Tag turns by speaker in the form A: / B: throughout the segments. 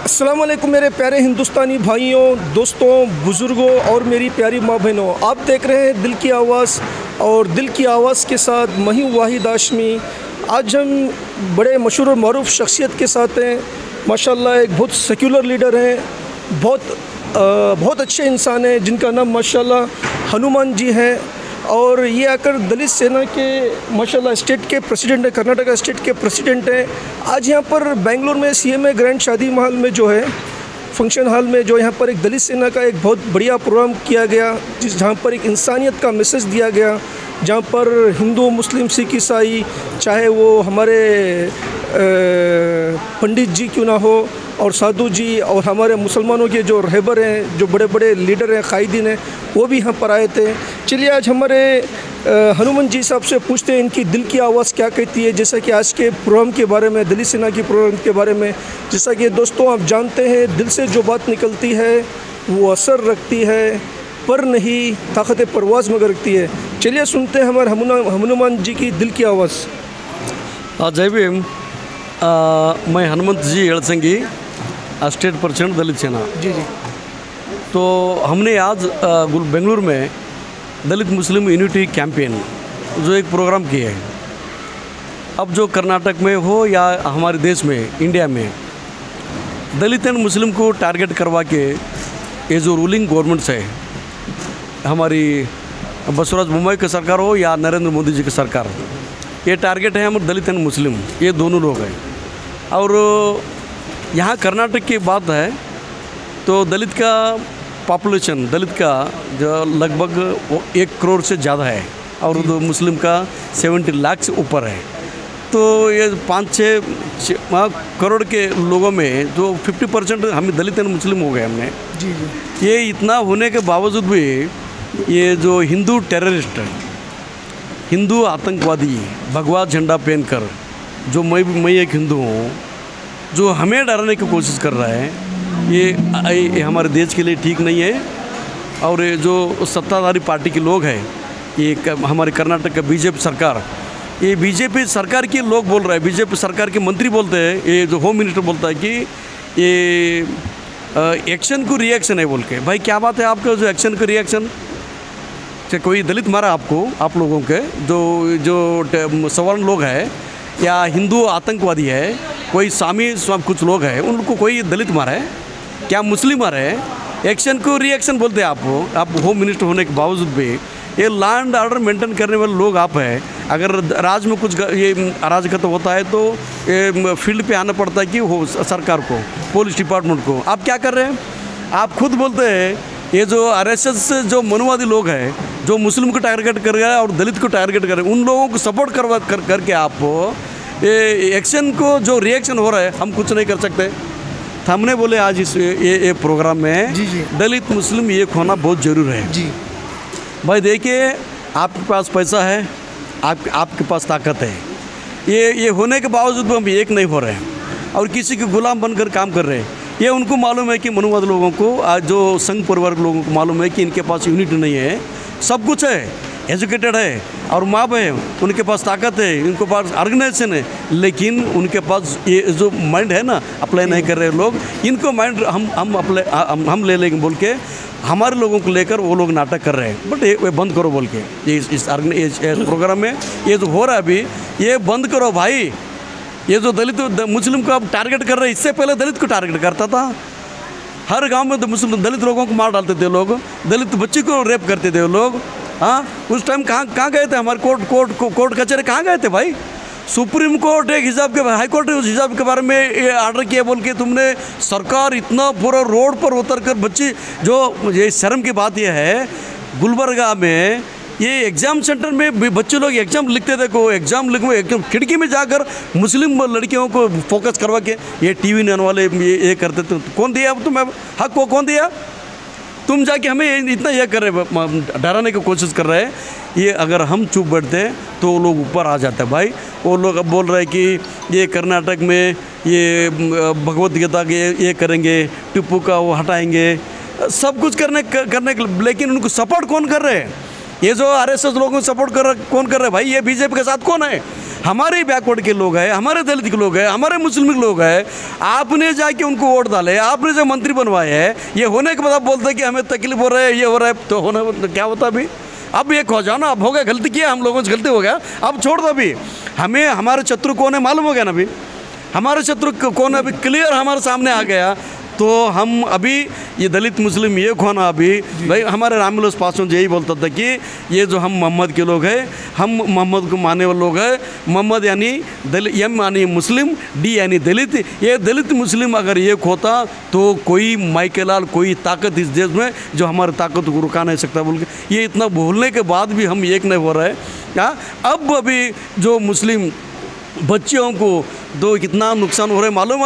A: अस्सलाम वालेकुम मेरे प्यारे हिंदुस्तानी भाइयों, दोस्तों, बुज़ुर्गों और मेरी प्यारी माँ बहनों। आप देख रहे हैं दिल की आवाज़ और दिल की आवाज़ के साथ मैं हूं वाहिद हाशमी। आज हम बड़े मशहूर और मरूफ शख्सियत के साथ हैं। माशाल्लाह एक बहुत सेक्युलर लीडर हैं, बहुत अच्छे इंसान हैं जिनका नाम माशाल्लाह हनुमान जी हैं। और ये आकर दलित सेना के माशाल्लाह स्टेट के प्रेसिडेंट हैं, कर्नाटका स्टेट के प्रेसिडेंट हैं। आज यहाँ पर बेंगलोर में CMA ग्रैंड शादी महल में जो है फंक्शन हॉल में जो यहाँ पर एक दलित सेना का एक बहुत बढ़िया प्रोग्राम किया गया, जहाँ पर एक इंसानियत का मैसेज दिया गया, जहाँ पर हिंदू, मुस्लिम, सिख, ईसाई, चाहे वो हमारे पंडित जी क्यों ना हो और साधु जी और हमारे मुसलमानों के जो रहबर हैं, जो बड़े बड़े लीडर हैं, कायदीन हैं, वो भी यहाँ पर आए थे। चलिए आज हमारे हनुमान जी साहब से पूछते हैं इनकी दिल की आवाज़ क्या कहती है, जैसा कि आज के प्रोग्राम के बारे में, दलित सेना के प्रोग्राम के बारे में। जैसा कि दोस्तों आप जानते हैं, दिल से जो बात निकलती है वो असर रखती है, पर नहीं ताकत परवाज़ मगर रखती है। चलिए सुनते हैं हमारे हनुमान जी की दिल की आवाज़।
B: जय भीम। मैं हनुमंत जी एड़संगी, स्टेट प्रेसिडेंट दलित सेना।
A: जी।
B: तो हमने आज बेंगलुरु में दलित मुस्लिम यूनिटी कैंपेन जो एक प्रोग्राम किया है। अब जो कर्नाटक में हो या हमारे देश में, इंडिया में, दलित एंड मुस्लिम को टारगेट करवा के ये जो रूलिंग गवर्नमेंट्स है, हमारी बसवराज बोम्मई की सरकार हो या नरेंद्र मोदी जी की सरकार, ये टारगेट है हम दलित एंड मुस्लिम, ये दोनों लोग हैं। और यहाँ कर्नाटक की बात है तो दलित का पॉपुलेशन, दलित का जो लगभग 1 करोड़ से ज़्यादा है और मुस्लिम का 70 लाख से ऊपर है। तो ये 5-6 करोड़ के लोगों में जो 50% हम दलित एंड मुस्लिम हो गए हमने।
A: जी।
B: ये इतना होने के बावजूद भी ये जो हिंदू टेररिस्ट, हिंदू आतंकवादी भगवा झंडा पहनकर, जो मैं एक हिंदू हूँ, जो हमें डराने की कोशिश कर रहा है, ये हमारे देश के लिए ठीक नहीं है। और ये जो सत्ताधारी पार्टी के लोग हैं, ये हमारे कर्नाटक का बीजेपी सरकार, ये बीजेपी सरकार के लोग बोल रहे हैं, बीजेपी सरकार के मंत्री बोलते हैं, ये जो होम मिनिस्टर बोलता है कि ये एक्शन को रिएक्शन है बोल के। भाई क्या बात है आपका, जो एक्शन का रिएक्शन? कोई दलित मारा आपको, आप लोगों के जो सवर्ण लोग हैं या हिंदू आतंकवादी है, कोई स्वामी कुछ लोग हैं, उनको कोई दलित मारा है क्या, मुस्लिम मारा है? एक्शन को रिएक्शन बोलते हैं आप होम मिनिस्टर होने के बावजूद भी। ये लॉ एंड ऑर्डर मेंटेन करने वाले लोग आप हैं। अगर राज्य में कुछ ये अराजकता होता है तो ये फील्ड पे आना पड़ता है कि हो सरकार को, पुलिस डिपार्टमेंट को। आप क्या कर रहे हैं? आप खुद बोलते हैं ये जो RSS जो मनुवादी लोग हैं, जो मुस्लिम को टारगेट कर रहे हैं और दलित को टारगेट कर रहे हैं, उन लोगों को सपोर्ट करके आप ये एक्शन को जो रिएक्शन हो रहा है, हम कुछ नहीं कर सकते। तो हमने बोले आज इस ये प्रोग्राम में
A: जी।
B: दलित मुस्लिम एक होना बहुत ज़रूरी है।
A: जी
B: भाई देखिए, आपके पास पैसा है, आपके पास ताकत है, ये होने के बावजूद भी हम एक नहीं हो रहे हैं और किसी के गुलाम बनकर काम कर रहे हैं। ये उनको मालूम है कि मनुवाद लोगों को, आज जो संघ परिवार के लोगों को मालूम है कि इनके पास यूनिटी नहीं है, सब कुछ है, एजुकेटेड है और माँ है, उनके पास ताकत है, उनके पास ऑर्गेनाइजेशन है, लेकिन उनके पास ये जो माइंड है ना, अप्लाई नहीं कर रहे लोग। इनको माइंड हम ले लेंगे बोल के हमारे लोगों को लेकर वो लोग नाटक कर रहे हैं। बट ये बंद करो बोल के इस प्रोग्राम में ये जो हो रहा है अभी, ये बंद करो भाई। ये जो दलित मुस्लिम को अब टारगेट कर रहे हैं, इससे पहले दलित को टारगेट करता था। हर गांव में मुस्लिम दलित लोगों को मार डालते थे लोग, दलित बच्ची को रेप करते थे लोग। हाँ, उस टाइम कहाँ गए थे हमारे कोर्ट कचहरी कहाँ गए थे भाई? सुप्रीम कोर्ट एक हिसाब के, हाई कोर्ट उस हिसाब के बारे में ये ऑर्डर किया बोल के तुमने, सरकार इतना पूरा रोड पर उतर कर बच्ची, जो ये शर्म की बात यह है, गुलबर्गा में ये एग्ज़ाम सेंटर में बच्चे लोग एग्ज़ाम लिखते थे, को एग्ज़ाम लिखवे एकदम खिड़की में जाकर मुस्लिम लड़कियों को फोकस करवा के ये TV नैन वाले ये करते थे। कौन दिया तुम्हें हक को? कौन दिया? तुम जाके हमें इतना यह कर रहे, डराने की कोशिश कर रहे हैं। ये अगर हम चुप बैठते हैं तो वो लोग ऊपर आ जाते हैं भाई। वो लोग अब बोल रहे हैं कि ये कर्नाटक में ये भगवत गीता के ये करेंगे, टिप्पू का वो हटाएंगे, सब कुछ करने के, लेकिन उनको सपोर्ट कौन कर रहे हैं? ये जो RSS लोगों को सपोर्ट कौन कर रहे हैं भाई? ये बीजेपी के साथ कौन है? हमारे बैकवर्ड के लोग हैं, हमारे दलित के लोग हैं, हमारे मुस्लिम के लोग हैं, आपने जाके उनको वोट डाले, आपने जो मंत्री बनवाए हैं, ये होने के बाद आप बोलते हैं कि हमें तकलीफ हो रहा है, ये हो रहा है, तो होने तो क्या होता अभी? अब ये खो जाओ ना, अब हो गया, गलती किया हम लोगों से, गलती हो गया, अब छोड़ दो। अभी हमें हमारे शत्रु कौन है मालूम हो गया ना, अभी हमारे शत्रु कौन है अभी क्लियर हमारे सामने आ गया। तो हम अभी ये दलित मुस्लिम ये खोना अभी भाई, हमारे रामविलास पासवान यही बोलता था कि ये जो हम मोहम्मद के लोग हैं, हम मोहम्मद को मानने वाले लोग हैं, मोहम्मद यानी दलित, एम यानी मुस्लिम, डी यानी दलित, ये दलित मुस्लिम अगर एक होता तो कोई माइकेलाल, कोई ताकत इस देश में जो हमारी ताकत को रुका नहीं सकता बोल के, ये इतना बोलने के बाद भी हम एक नहीं हो रहे हैं। अब अभी जो मुस्लिम बच्चियों को तो कितना नुकसान हो रहा है मालूम?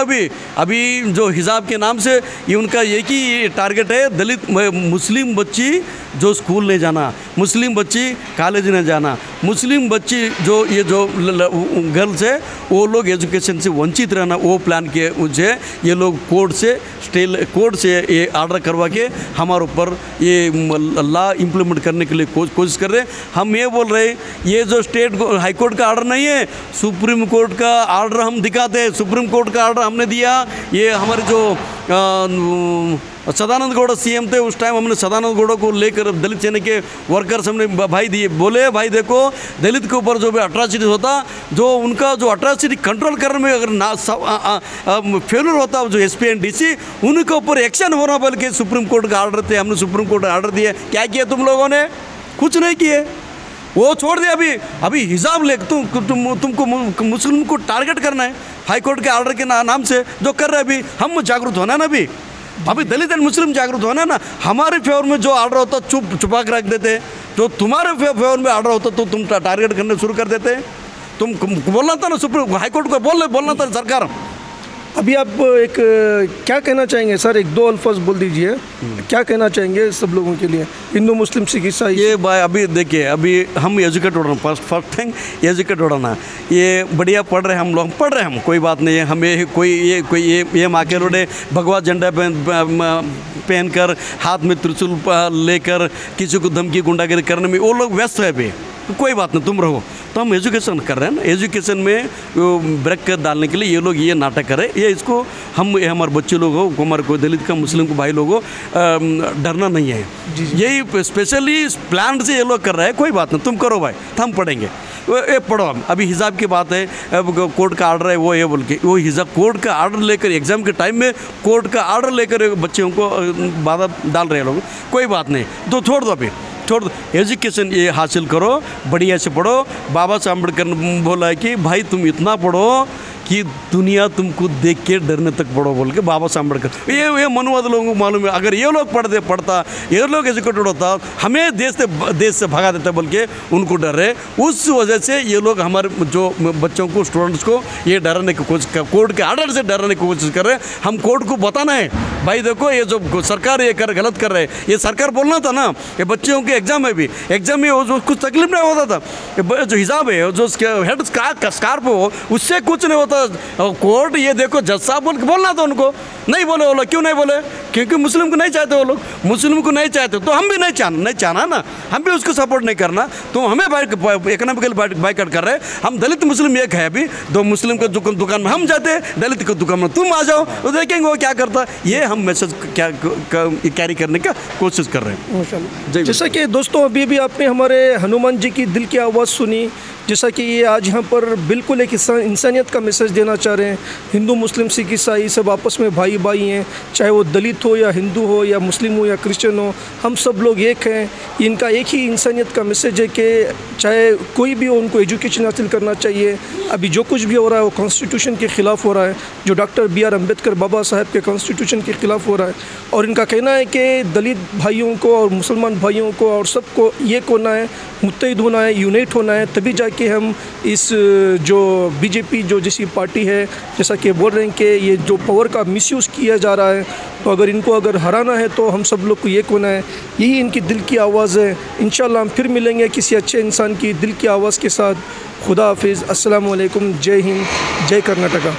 B: अभी जो हिजाब के नाम से ये उनका एक ही टारगेट है, दलित मुस्लिम बच्ची जो स्कूल नहीं जाना, मुस्लिम बच्ची कॉलेज नहीं जाना, मुस्लिम बच्ची जो ये जो गर्ल्स है वो लोग एजुकेशन से वंचित रहना, वो प्लान किए मुझे ये लोग कोर्ट से ये आर्डर करवा के हमारे ऊपर ये लॉ इम्प्लीमेंट करने के लिए कोशिश कर रहे हैं। हम ये बोल रहे हैं ये जो स्टेट हाई कोर्ट का आर्डर नहीं है, सुप्रीम कोर्ट का आर्डर हम दिखाते हैं। सुप्रीम कोर्ट का आर्डर हमने दिया, ये हमारे जो सदानंद गौड़ा सीएम थे उस टाइम, हमने सदानंद गौड़ा को लेकर दलित सेना के वर्कर्स हमने भाई दिए, बोले भाई देखो दलित के ऊपर जो भी अट्रॉसिटी होता, जो उनका जो अट्रॉसिटी कंट्रोल करने में अगर ना फेलर होता, जो एसपी एंड डीसी उनके ऊपर एक्शन होना बल्कि सुप्रीम कोर्ट का आर्डर थे, हमने सुप्रीम कोर्ट का आर्डर दिए। क्या किया तुम लोगों ने? कुछ नहीं किए, वो छोड़ दिया। अभी हिजाब ले तुमको मुस्लिम को टारगेट करना है हाई कोर्ट के ऑर्डर के नाम से जो कर रहे हैं। अभी हम जागरूक होना ना, अभी दलित एंड मुस्लिम जागरूक होना ना। हमारे फेवर में जो ऑर्डर होता छुपा के रख देते, जो तुम्हारे फेवर में ऑर्डर होता तो तुम टारगेट करने शुरू कर देते। तुम बोलना था ना सुप्रीम हाई कोर्ट को, बोलना था सरकार।
A: अभी आप एक क्या कहना चाहेंगे सर? एक दो अल्फाज बोल दीजिए, क्या कहना चाहेंगे सब लोगों के लिए, हिंदू मुस्लिम सिख ईसाई? ये
B: भाई अभी देखिए, अभी हम एजुकेट हो रहे हैं, फर्स्ट थिंग एजुकेट हो रहा, ये बढ़िया पढ़ रहे हैं, हम लोग पढ़ रहे हैं, हम कोई बात नहीं है। हमें कोई माके लोडे भगवा झंडा पहनकर हाथ में त्रिशूल लेकर किसी को धमकी गुंडागिरी करने में वो लोग व्यस्त है अभी, कोई बात नहीं, तुम रहो। तो हम एजुकेशन कर रहे हैं ना, एजुकेशन में ब्रेक डालने के लिए ये लोग ये नाटक कर रहे हैं। ये इसको हम हमारे बच्चे लोग हो, हमारे कोई दलित का मुस्लिम को भाई लोग हो, डरना नहीं है। यही स्पेशली प्लान से ये लोग कर रहे हैं। कोई बात नहीं, तुम करो भाई, हम पढ़ेंगे। ये पढ़ो। अभी हिजाब की बात है, कोर्ट का आर्डर है वो ये बोल के, वो हिजाब कोर्ट का आर्डर लेकर एग्जाम के टाइम में कोर्ट का आर्डर लेकर बच्चों को बाधा डाल रहे हैं लोग। कोई बात नहीं, तो छोड़ दो, अभी छोड़ दो। एजुकेशन ये हासिल करो, बढ़िया से पढ़ो। बाबा साहब अम्बेडकर बोला है कि भाई तुम इतना पढ़ो कि दुनिया तुमको देख के डरने तक पढ़ो बोल के बाबा साहब अम्बेडकर। ये मनुवाद लोगों को मालूम है, अगर ये लोग पढ़ता, ये लोग एजुकेटेड होता, हमें देश से भगा देता बोल के उनको डर रहे। उस वजह से ये लोग हमारे जो बच्चों को, स्टूडेंट्स को ये डराने की कोशिश कर, कोर्ट के आर्डर से डराने की कोशिश कर रहे हैं। हम कोर्ट को बताना है भाई देखो ये जो सरकार ये गलत कर रहे हैं। ये सरकार बोलना था ना, ये बच्चों के एग्जाम है, भी एग्जाम में कुछ तकलीफ नहीं होता था। जो हिसाब है, जो हेड स्कार्फ हो, उससे कुछ नहीं होता। कोर्ट ये देखो जज साहब बोल के बोलना था उनको, नहीं बोले वो लोग। क्यों नहीं बोले? क्योंकि मुस्लिम को नहीं चाहते वो लोग, मुस्लिम को नहीं चाहते, तो हम भी नहीं चाहना ना, हम भी उसको सपोर्ट नहीं करना। तो हमें इकोनॉमिकल बाइकआउट कर रहे हैं। हम दलित मुस्लिम एक है, अभी दो मुस्लिम के दुकान में हम जाते, दलित के दुकान में तुम आ जाओ, तो देखेंगे वो क्या करता। ये हम मैसेज कैरी करने का कोशिश कर रहे हैं माशाल्लाह।
A: जैसा कि दोस्तों अभी भी आपने हमारे हनुमान जी की दिल की आवाज़ सुनी, जैसा कि ये आज यहाँ पर बिल्कुल एक इंसानियत का मैसेज देना चाह रहे हैं। हिंदू मुस्लिम सिख ईसाई सब आपस में भाई भाई हैं, चाहे वो दलित हो या हिंदू हो या मुस्लिम हो या क्रिश्चियन हो, हम सब लोग एक हैं। इनका एक ही इंसानियत का मैसेज है कि चाहे कोई भी हो, उनको एजुकेशन हासिल करना चाहिए। अभी जो कुछ भी हो रहा है वो कॉन्स्टिट्यूशन के ख़िलाफ़ हो रहा है, जो डॉक्टर B.R. अम्बेडकर बाबा साहब के कॉन्स्टिट्यूशन के ख़िलाफ़ हो रहा है। और इनका कहना है कि दलित भाइयों को और मुसलमान भाइयों को और सबको ये होना है, मुत्तहिद होना है, यूनाइट होना है, तभी जाके हम इस जो बीजेपी जो जैसी पार्टी है, जैसा कि बोल रहे हैं कि ये जो पावर का मिसयूज़ किया जा रहा है, तो अगर हराना है तो हम सब लोग को ये होना है। यही इनकी दिल की आवाज़ है। इंशाल्लाह हम फिर मिलेंगे किसी अच्छे इंसान की दिल की आवाज़ के साथ। खुदा हाफिज़, अस्सलाम वालेकुम, जय हिंद, जय कर्नाटका।